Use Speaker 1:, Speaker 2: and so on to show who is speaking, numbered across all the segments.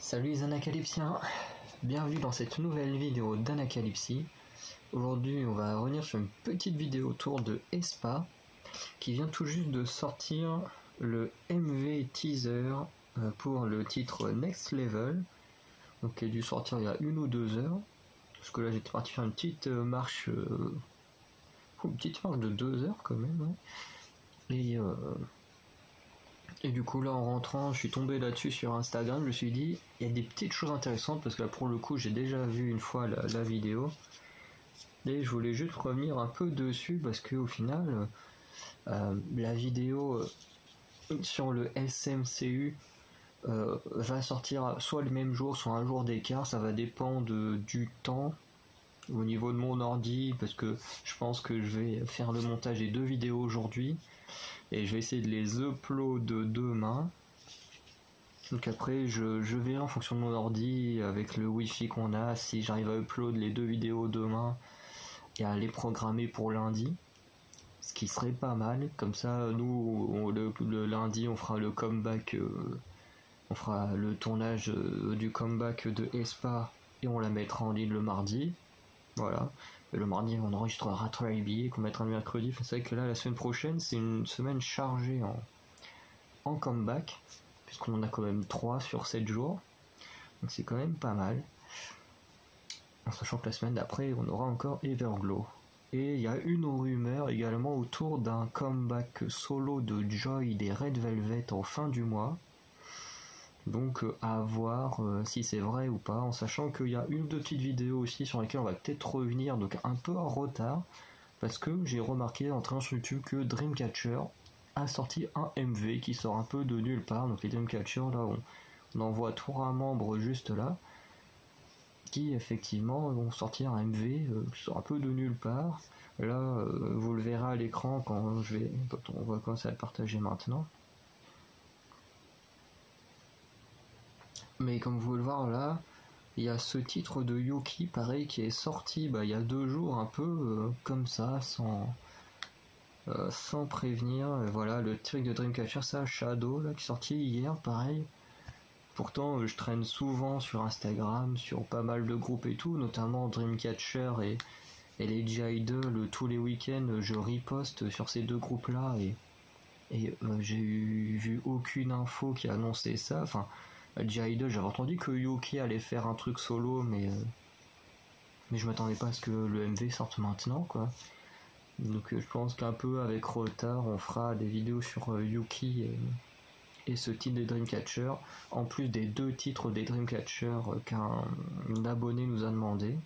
Speaker 1: Salut les anacalypsiens, bienvenue dans cette nouvelle vidéo d'Anacalypsie. Aujourd'hui on va revenir sur une petite vidéo autour de Espa qui vient tout juste de sortir le MV teaser pour le titre Next Level, donc qui a dû sortir il y a 1 ou 2 heures, parce que là j'étais parti faire une petite marche de 2 heures quand même, ouais. Et du coup là en rentrant je suis tombé là-dessus sur Instagram, je me suis dit il y a des petites choses intéressantes parce que là pour le coup j'ai déjà vu une fois la vidéo et je voulais juste revenir un peu dessus parce que au final la vidéo sur le SMCU va sortir soit le même jour soit un jour d'écart, ça va dépendre du temps au niveau de mon ordi parce que je pense que je vais faire le montage des 2 vidéos aujourd'hui et je vais essayer de les upload demain. Donc après je verrai en fonction de mon ordi avec le wifi qu'on a si j'arrive à upload les 2 vidéos demain et à les programmer pour lundi, ce qui serait pas mal. Comme ça nous le lundi on fera le comeback, on fera le tournage du comeback de Espa et on la mettra en ligne le mardi. Voilà. Et le mardi on enregistrera Tribe qu'on mettra le mercredi. Enfin, c'est vrai que là la semaine prochaine c'est une semaine chargée en comeback puisqu'on en a quand même 3 sur 7 jours, donc c'est quand même pas mal, en sachant que la semaine d'après on aura encore Everglow. Et il y a une rumeur également autour d'un comeback solo de Joy des Red Velvet en fin du mois, donc à voir si c'est vrai ou pas, en sachant qu'il y a 1 ou 2 petites vidéos aussi sur lesquelles on va peut-être revenir, donc un peu en retard, parce que j'ai remarqué en train sur YouTube que Dreamcatcher a sorti un MV qui sort un peu de nulle part. Donc les Dreamcatcher là on en voit 3 membres juste là qui effectivement vont sortir un MV qui sort un peu de nulle part. Là vous le verrez à l'écran quand on va commencer à le partager maintenant. Mais comme vous pouvez le voir là, il y a ce titre de Yuki pareil qui est sorti il y a 2 jours un peu comme ça sans prévenir. Voilà le truc de Dreamcatcher, ça Shadow là qui est sorti hier pareil. Pourtant je traîne souvent sur Instagram, sur pas mal de groupes et tout, notamment Dreamcatcher et les G-Idol, tous les week-ends je riposte sur ces 2 groupes là et j'ai vu aucune info qui annonçait ça. Enfin G-Idol, j'avais entendu que Yuki allait faire un truc solo mais je m'attendais pas à ce que le MV sorte maintenant quoi. Donc je pense qu'un peu avec retard on fera des vidéos sur Yuki et ce titre des Dreamcatcher, en plus des 2 titres des Dreamcatcher qu'un abonné nous a demandé.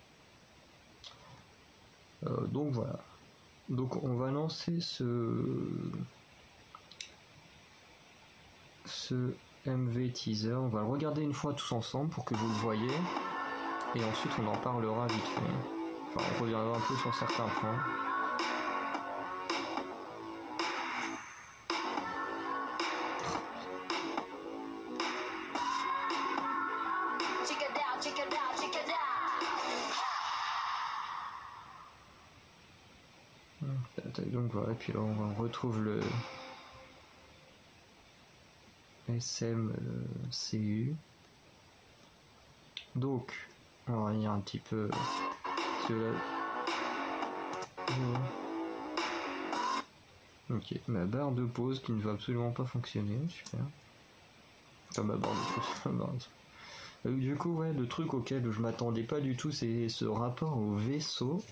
Speaker 1: Donc voilà. Donc on va lancer ce MV teaser, on va le regarder une fois tous ensemble pour que vous le voyez, et ensuite on en parlera vite fait. Enfin on reviendra un peu sur certains points. Donc voilà, puis là on retrouve le SMCU. Donc on va revenir un petit peu sur là. Ok, ma barre de pause qui ne va absolument pas fonctionner, super. Enfin ma barre de pause. Du coup ouais, le truc auquel je m'attendais pas du tout c'est ce rapport au vaisseau.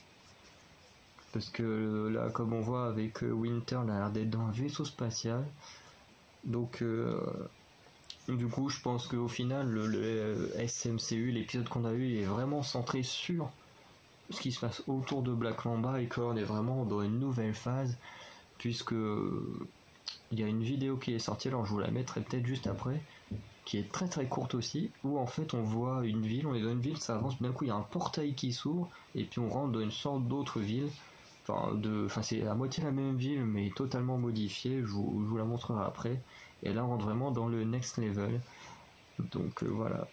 Speaker 1: Parce que là comme on voit avec Winter, il a l'air d'être dans un vaisseau spatial. Donc du coup je pense qu'au final le SMCU, l'épisode qu'on a eu est vraiment centré sur ce qui se passe autour de Black Mamba et qu'on est vraiment dans une nouvelle phase, puisque il y a une vidéo qui est sortie, alors je vous la mettrai peut-être juste après, qui est très très courte aussi, où en fait on voit une ville, on est dans une ville, ça avance, d'un coup il y a un portail qui s'ouvre et puis on rentre dans une sorte d'autre ville. Enfin c'est à moitié la même ville mais totalement modifiée, je vous la montrerai après. Et là on rentre vraiment dans le next level. Donc voilà.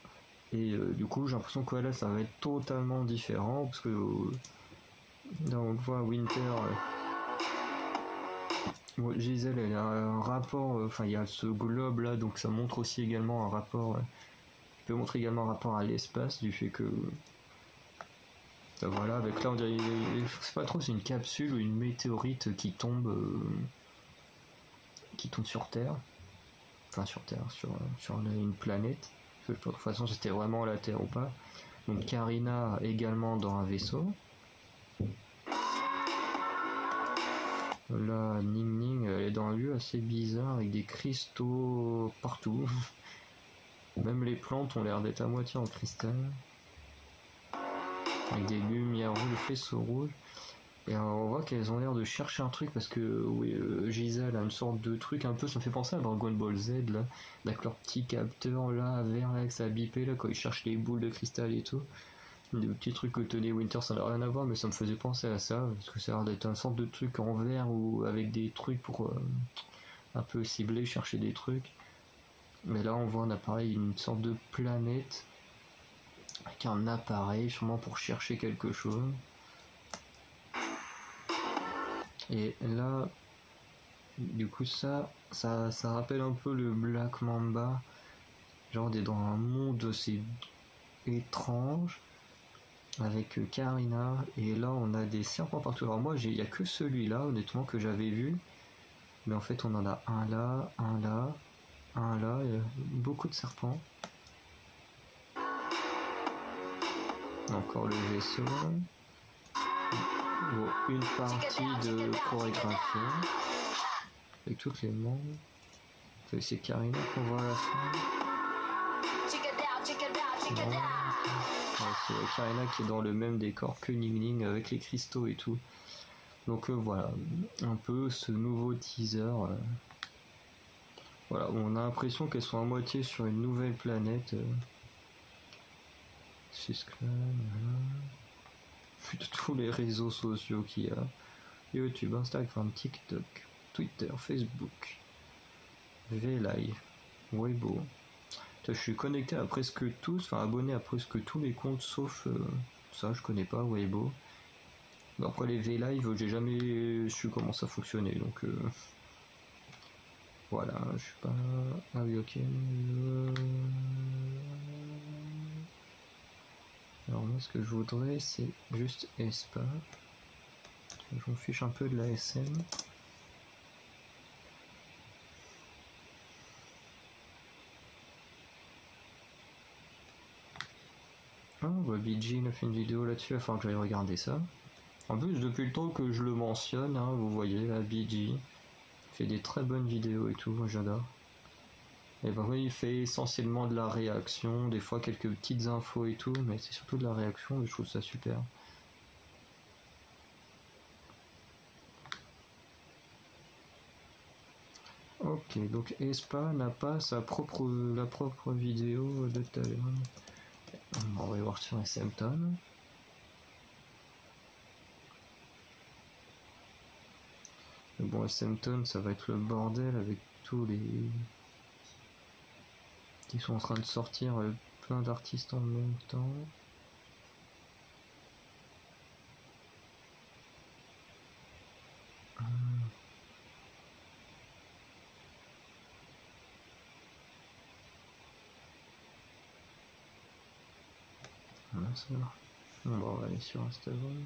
Speaker 1: Et du coup j'ai l'impression que là ça va être totalement différent parce que là on voit Winter. Giselle elle a un rapport, enfin il y a ce globe là donc ça montre aussi également un rapport peux montrer également un rapport à l'espace, du fait que voilà, avec là on dirait, je sais pas trop, c'est une capsule ou une météorite qui tombe sur Terre, enfin sur Terre, sur une planète. Je sais pas de toute façon c'était vraiment la Terre ou pas. Donc Karina également dans un vaisseau. Là, Ning Ning, elle est dans un lieu assez bizarre avec des cristaux partout. Même les plantes ont l'air d'être à moitié en cristal. Avec des lumières rouges, des faisceaux rouges. Et on voit qu'elles ont l'air de chercher un truc parce que oui, Giselle a une sorte de truc un peu, ça me fait penser à Dragon Ball Z là, avec leur petit capteur là, vert là, avec sa bipée là, quand ils cherchent les boules de cristal et tout. Des petits trucs que tenait Winter, ça n'a rien à voir, mais ça me faisait penser à ça, parce que ça a l'air d'être une sorte de truc en verre ou avec des trucs pour un peu cibler, chercher des trucs. Mais là on voit un appareil, une sorte de planète avec un appareil sûrement pour chercher quelque chose. Et là, du coup ça rappelle un peu le Black Mamba. Genre on est dans un monde assez étrange avec Karina, et là on a des serpents partout. Alors moi il n'y a que celui-là honnêtement que j'avais vu, mais en fait on en a un là, un là, un là, et beaucoup de serpents. Encore le vaisseau. Bon, une partie de chorégraphie avec toutes les membres. C'est Karina qu'on voit à la fin. Ouais, c'est Karina qui est dans le même décor que Ning Ning avec les cristaux et tout. Donc voilà, un peu ce nouveau teaser. Voilà, on a l'impression qu'elles sont à moitié sur une nouvelle planète. C'est ce que voilà. De tous les réseaux sociaux qu'il y a. YouTube, Instagram, TikTok, Twitter, Facebook, VLive, Weibo. Je suis connecté à presque tous, enfin abonné à presque tous les comptes sauf ça, je connais pas, Weibo. Après les VLive, j'ai jamais su comment ça fonctionnait, donc voilà, je suis pas... Ah oui, ok. Alors moi, ce que je voudrais, c'est juste ESPA. Je m'en fiche un peu de la SM. Ah, bah, BG a fait une vidéo là-dessus, il va falloir que j'aille regarder ça. En plus, depuis le temps que je le mentionne, hein, vous voyez, la BG fait des très bonnes vidéos et tout, moi j'adore. Et bah oui, il fait essentiellement de la réaction, des fois quelques petites infos et tout, mais c'est surtout de la réaction, et je trouve ça super. Ok, donc Espa n'a pas la propre vidéo de tout à l'heure. On va voir sur SMTON. Mais bon, SMTON, ça va être le bordel avec tous les... qui sont en train de sortir plein d'artistes en même temps. Voilà, ça va. Bon, on va aller sur Instagram.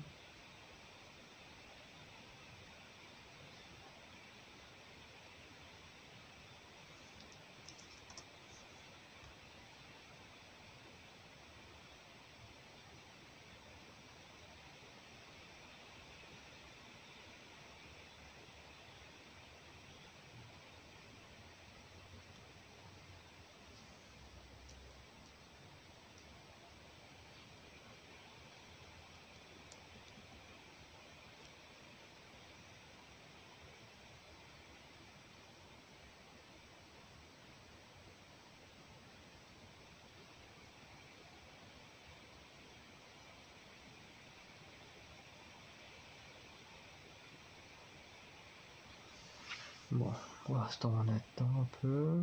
Speaker 1: Bon, pour l'instant on attend un peu.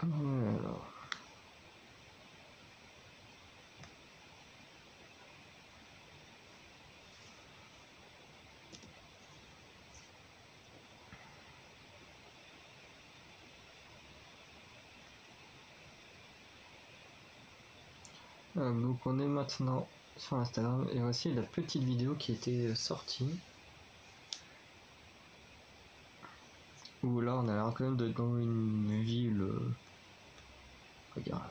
Speaker 1: Alors. Donc on est maintenant sur Instagram et voici la petite vidéo qui était sortie. Où là on a l'air quand même d'être dans une ville,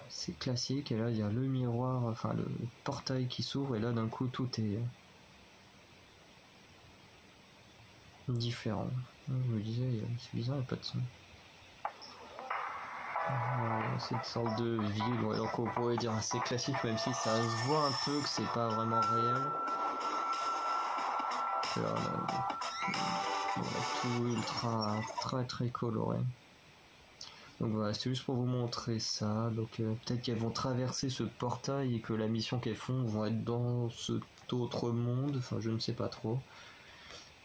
Speaker 1: c'est classique, et là il y a le miroir, enfin le portail qui s'ouvre et là d'un coup tout est différent. Je me disais, c'est bizarre, il n'y a pas de son. C'est une sorte de ville, ouais, donc on pourrait dire assez classique, même si ça se voit un peu que c'est pas vraiment réel. Là, on a tout ultra très coloré. Donc voilà, c'est juste pour vous montrer ça. Donc peut-être qu'elles vont traverser ce portail et que la mission qu'elles font vont être dans cet autre monde. Enfin, je ne sais pas trop.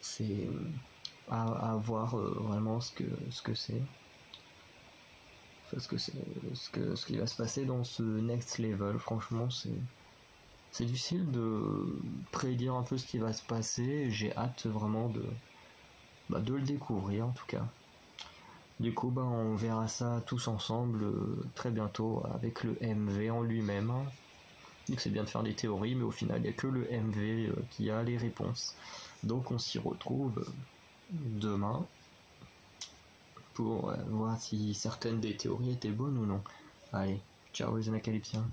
Speaker 1: C'est à voir vraiment ce que c'est. Enfin, ce qui va se passer dans ce next level. Franchement, c'est difficile de prédire un peu ce qui va se passer. J'ai hâte vraiment de le découvrir en tout cas. Du coup, on verra ça tous ensemble très bientôt avec le MV en lui-même. Donc c'est bien de faire des théories, mais au final, il n'y a que le MV qui a les réponses. Donc on s'y retrouve demain pour voir si certaines des théories étaient bonnes ou non. Allez, ciao les anacalypsiens.